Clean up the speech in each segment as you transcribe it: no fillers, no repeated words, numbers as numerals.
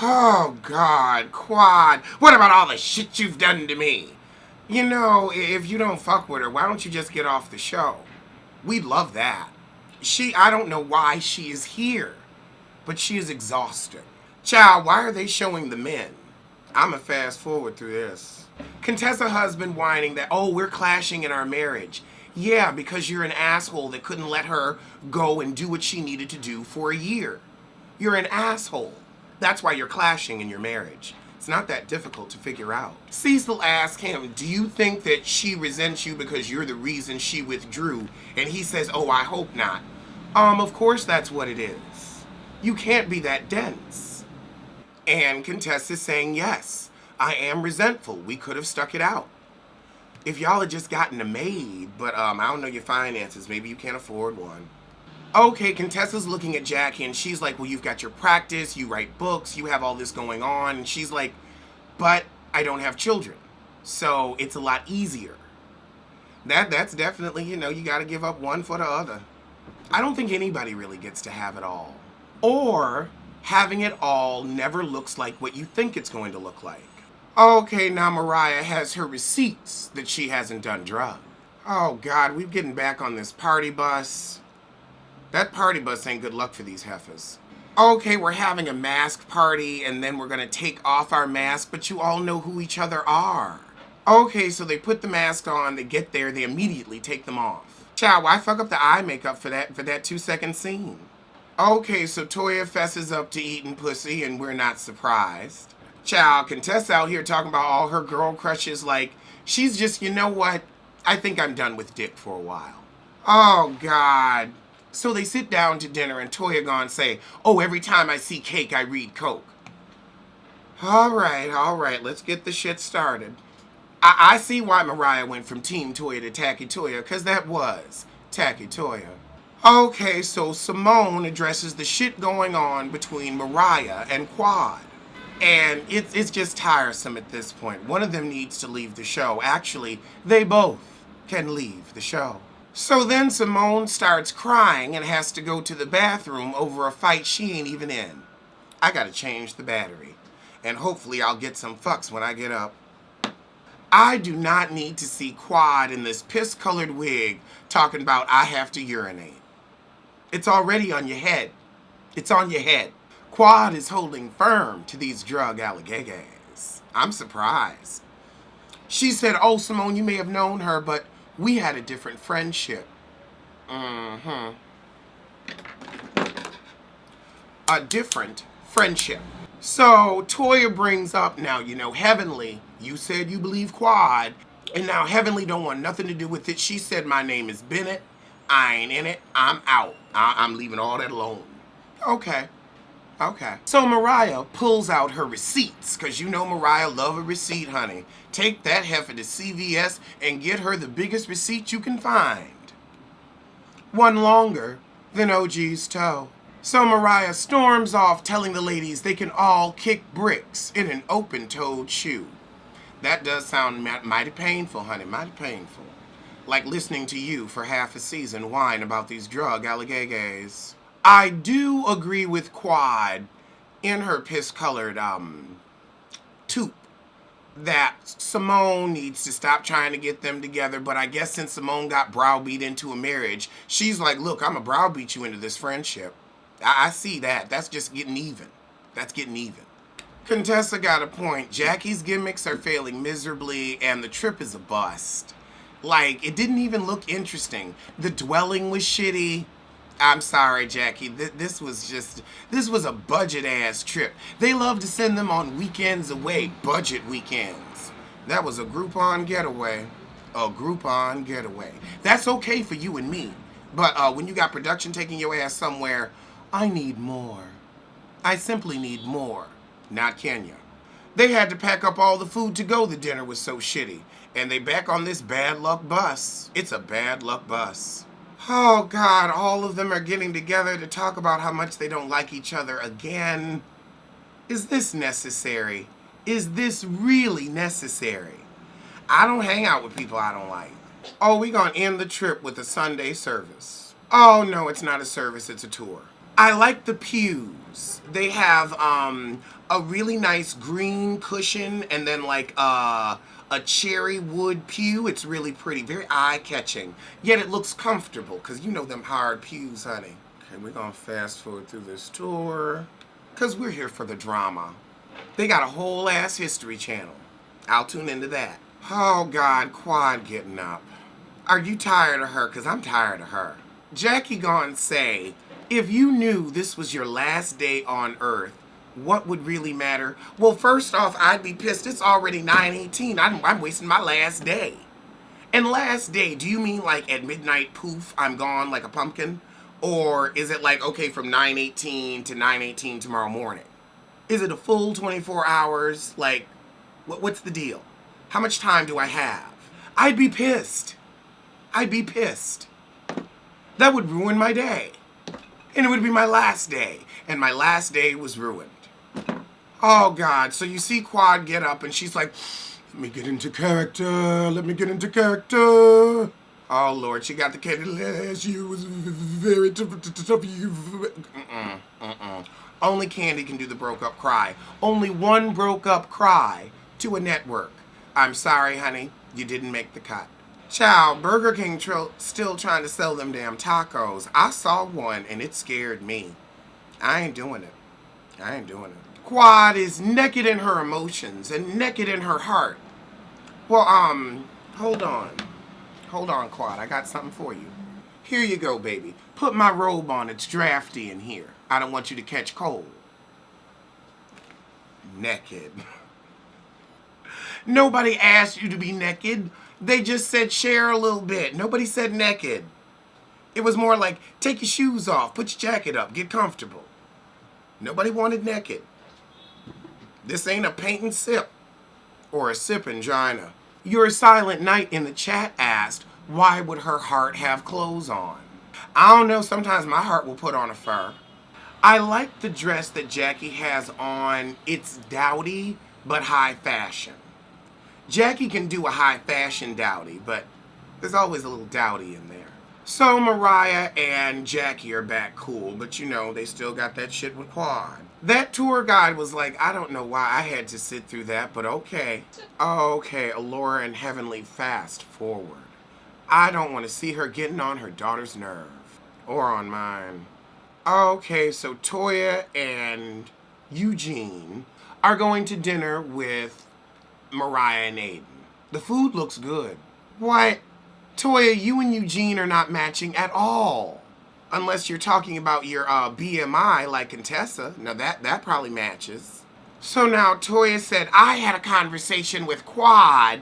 Oh, God, Quad. What about all the shit you've done to me? You know, if you don't fuck with her, why don't you just get off the show? We'd love that. I don't know why she is here, but she is exhausted. Child, why are they showing the men? I'ma fast forward through this. Contessa husband whining that, oh, we're clashing in our marriage. Yeah, because you're an asshole that couldn't let her go and do what she needed to do for a year. You're an asshole. That's why you're clashing in your marriage. It's not that difficult to figure out. Cecil asked him, do you think that she resents you because you're the reason she withdrew? And he says, oh, I hope not. Of course that's what it is. You can't be that dense. And Contessa's saying, yes, I am resentful. We could have stuck it out. If y'all had just gotten a maid, but I don't know your finances. Maybe you can't afford one. Okay, Contessa's looking at Jackie and she's like, well, you've got your practice, you write books, you have all this going on. And she's like, but I don't have children. So it's a lot easier. That's definitely, you got to give up one for the other. I don't think anybody really gets to have it all. Or having it all never looks like what you think it's going to look like. Okay, now Mariah has her receipts that she hasn't done drugs. Oh, God, we're getting back on this party bus. That party bus ain't good luck for these heifers. Okay, we're having a mask party, and then we're going to take off our mask, but you all know who each other are. Okay, so they put the mask on, they get there, they immediately take them off. Child, why fuck up the eye makeup for that 2-second scene? Okay, so Toya fesses up to eating pussy, and we're not surprised. Child, Contessa out here talking about all her girl crushes like, she's just, you know what? I think I'm done with dick for a while. Oh, God. So they sit down to dinner and Toya gone say, oh, every time I see cake, I read Coke. All right, let's get the shit started. I see why Mariah went from Team Toya to Tacky Toya, because that was Tacky Toya. Okay, so Simone addresses the shit going on between Mariah and Quad. And it's just tiresome at this point. One of them needs to leave the show. Actually, they both can leave the show. So then Simone starts crying and has to go to the bathroom over a fight she ain't even in. I gotta change the battery. And hopefully I'll get some fucks when I get up. I do not need to see Quad in this piss-colored wig talking about I have to urinate. It's already on your head. It's on your head. Quad is holding firm to these drug allegations. I'm surprised. She said, oh, Simone, you may have known her, but we had a different friendship. A different friendship. So Toya brings up now, Heavenly, you said you believe Quad, and now Heavenly don't want nothing to do with it. She said, my name is Bennett. I ain't in it. I'm out. I'm leaving all that alone. Okay. So Mariah pulls out her receipts, because Mariah love a receipt, honey. Take that heifer to CVS and get her the biggest receipt you can find. One longer than OG's toe. So Mariah storms off telling the ladies they can all kick bricks in an open-toed shoe. That does sound mighty painful, honey, mighty painful. Like listening to you for half a season whine about these drug allegations. I do agree with Quad in her piss-colored tooth that Simone needs to stop trying to get them together, but I guess since Simone got browbeat into a marriage, she's like, look, I'm going to browbeat you into this friendship. I see that. That's just getting even. That's getting even. Contessa got a point. Jackie's gimmicks are failing miserably, and the trip is a bust. Like, it didn't even look interesting. The dwelling was shitty. I'm sorry, Jackie. This was a budget-ass trip. They love to send them on weekends away, budget weekends. That was a Groupon getaway. A Groupon getaway. That's okay for you and me. But when you got production taking your ass somewhere, I need more. I simply need more. Not Kenya. They had to pack up all the food to go. The dinner was so shitty. And they back on this bad luck bus. It's a bad luck bus. Oh, God, all of them are getting together to talk about how much they don't like each other again. Is this necessary? Is this really necessary? I don't hang out with people I don't like. Oh, we gonna end the trip with a Sunday service. Oh, no, it's not a service, it's a tour. I like the pews. They have a really nice green cushion and then like a cherry wood pew. It's really pretty, very eye-catching. Yet it looks comfortable because you know them hard pews, honey. Okay, we're gonna fast forward through this tour because we're here for the drama. They got a whole ass History Channel. I'll tune into that. Oh God, Quad getting up. Are you tired of her? Because I'm tired of her. Jackie gonna say, if you knew this was your last day on Earth, what would really matter? Well, first off, I'd be pissed. It's already 9:18. I'm wasting my last day. And last day, do you mean like at midnight, poof, I'm gone like a pumpkin? Or is it like, okay, from 9:18 to 9:18 tomorrow morning? Is it a full 24 hours? Like, what's the deal? How much time do I have? I'd be pissed. I'd be pissed. That would ruin my day. And it would be my last day. And my last day was ruined. Oh, God. So you see Quad get up and she's like, let me get into character. Let me get into character. Oh, Lord. She got the kid. Last year was very tough. Only Candy can do the broke up cry. Only one broke up cry to a network. I'm sorry, honey. You didn't make the cut. Child, Burger King still trying to sell them damn tacos. I saw one and it scared me. I ain't doing it. I ain't doing it. Quad is naked in her emotions and naked in her heart. Well, hold on. Hold on, Quad. I got something for you. Here you go, baby. Put my robe on. It's drafty in here. I don't want you to catch cold. Naked. Nobody asked you to be naked. They just said share a little bit. Nobody said naked. It was more like take your shoes off, put your jacket up, get comfortable. Nobody wanted naked. This ain't a paint and sip or a sip angina. Your Silent Night in the chat asked, why would her heart have clothes on? I don't know, sometimes my heart will put on a fur. I like the dress that Jackie has on. It's dowdy, but high fashion. Jackie can do a high fashion dowdy, but there's always a little dowdy in there. So Mariah and Jackie are back cool, but you know, they still got that shit with Quad. That tour guide was like, I don't know why I had to sit through that, but okay. Okay, Allura and Heavenly fast forward. I don't want to see her getting on her daughter's nerve. Or on mine. Okay, so Toya and Eugene are going to dinner with Mariah and Aiden. The food looks good. What? Toya, you and Eugene are not matching at all. Unless you're talking about your BMI like Contessa. Now that probably matches. So now Toya said, I had a conversation with Quad.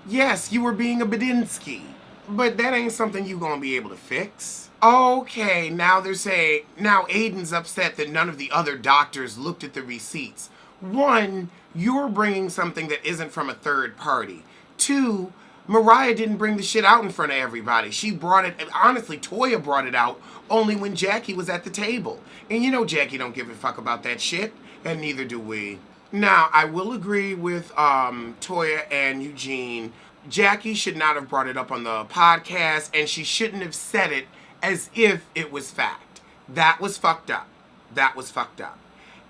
Yes, you were being a Badinsky. But that ain't something you gonna be able to fix. Okay, now now Aiden's upset that none of the other doctors looked at the receipts. One, you're bringing something that isn't from a third party. Two, Mariah didn't bring the shit out in front of everybody. She brought it, honestly, Toya brought it out only when Jackie was at the table. And you know Jackie don't give a fuck about that shit, and neither do we. Now, I will agree with Toya and Eugene. Jackie should not have brought it up on the podcast, and she shouldn't have said it as if it was fact. That was fucked up. That was fucked up.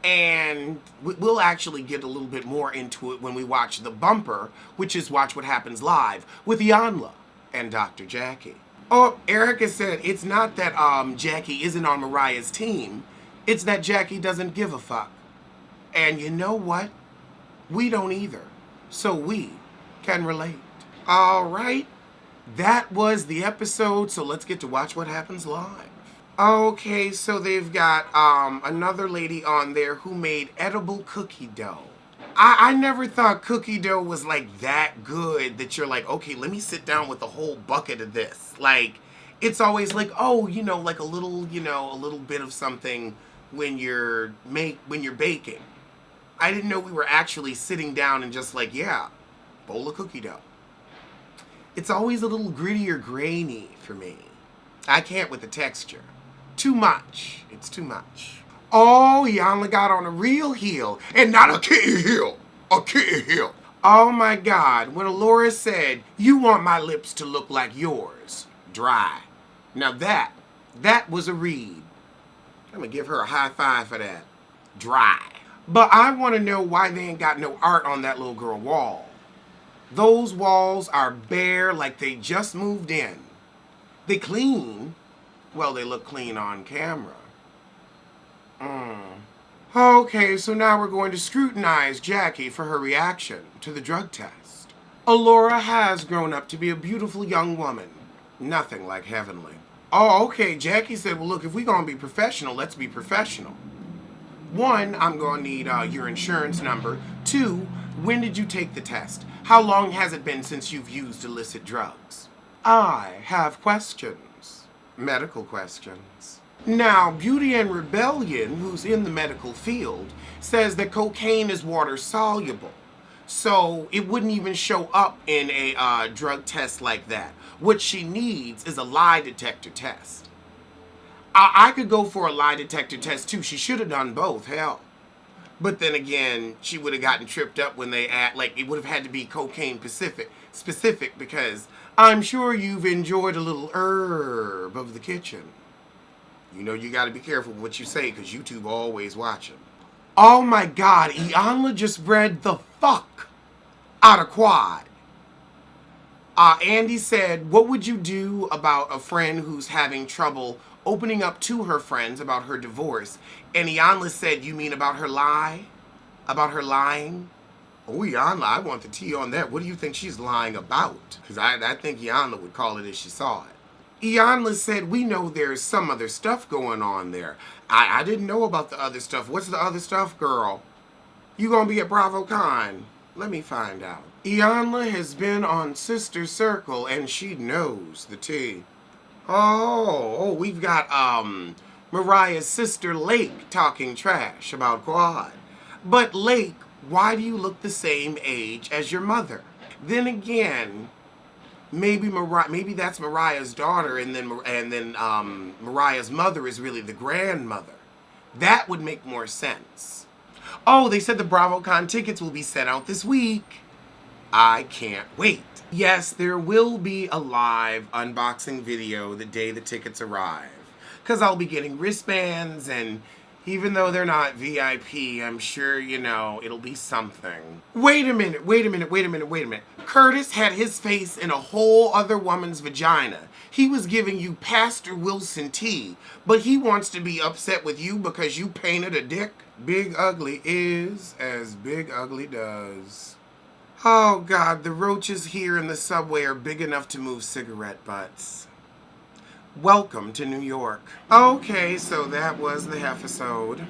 And we'll actually get a little bit more into it when we watch the bumper, which is Watch What Happens Live with Yanla and Dr. Jackie. Oh, Erica said it's not that Jackie isn't on Mariah's team. It's that Jackie doesn't give a fuck. And you know what? We don't either. So we can relate. All right. That was the episode, so let's get to Watch What Happens Live. Okay, so they've got another lady on there who made edible cookie dough. I never thought cookie dough was like that good that you're like, okay, let me sit down with a whole bucket of this. Like, it's always like, oh, you know, like a little bit of something when you're baking. I didn't know we were actually sitting down and just like, yeah, bowl of cookie dough. It's always a little gritty or grainy for me. I can't with the texture. Too much. It's too much. Oh, he only got on a real heel and not a kitty heel. A kitty heel. Oh my God. When Allura said, you want my lips to look like yours. Dry. Now that was a read. I'm gonna give her a high five for that. Dry. But I want to know why they ain't got no art on that little girl wall. Those walls are bare like they just moved in. They clean. Well, they look clean on camera. Okay, so now we're going to scrutinize Jackie for her reaction to the drug test. Alora has grown up to be a beautiful young woman. Nothing like heavenly. Oh, okay, Jackie said, well, look, if we're going to be professional, let's be professional. 1, I'm going to need your insurance number. 2, when did you take the test? How long has it been since you've used illicit drugs? I have questions. Medical questions. Now, Beauty and Rebellion, who's in the medical field, says that cocaine is water soluble. So it wouldn't even show up in a drug test like that. What she needs is a lie detector test. I could go for a lie detector test too. She should have done both, hell. But then again, she would have gotten tripped up when they it would have had to be cocaine specific because I'm sure you've enjoyed a little herb of the kitchen. You know you got to be careful with what you say because YouTube always watching. Oh my God, Iyanla just read the fuck out of Quad. Andy said, what would you do about a friend who's having trouble opening up to her friends about her divorce? And Iyanla said, you mean about her lie? About her lying? Oh, Iyanla, I want the tea on that. What do you think she's lying about? Because I think Iyanla would call it as she saw it. Iyanla said, we know there's some other stuff going on there. I didn't know about the other stuff. What's the other stuff, girl? You gonna be at BravoCon? Let me find out. Iyanla has been on Sister Circle and she knows the tea. Oh, we've got Mariah's sister Lake talking trash about Quad. But Lake, why do you look the same age as your mother? Then again, maybe that's Mariah's daughter, and then Mariah's mother is really the grandmother. That would make more sense. Oh, they said the BravoCon tickets will be sent out this week. I can't wait. Yes, there will be a live unboxing video the day the tickets arrive. Because I'll be getting wristbands, and even though they're not VIP, I'm sure, it'll be something. Wait a minute. Curtis had his face in a whole other woman's vagina. He was giving you Pastor Wilson tea, but he wants to be upset with you because you painted a dick? Big Ugly is as Big Ugly does. Oh God, the roaches here in the subway are big enough to move cigarette butts. Welcome to New York. Okay, so that was the episode.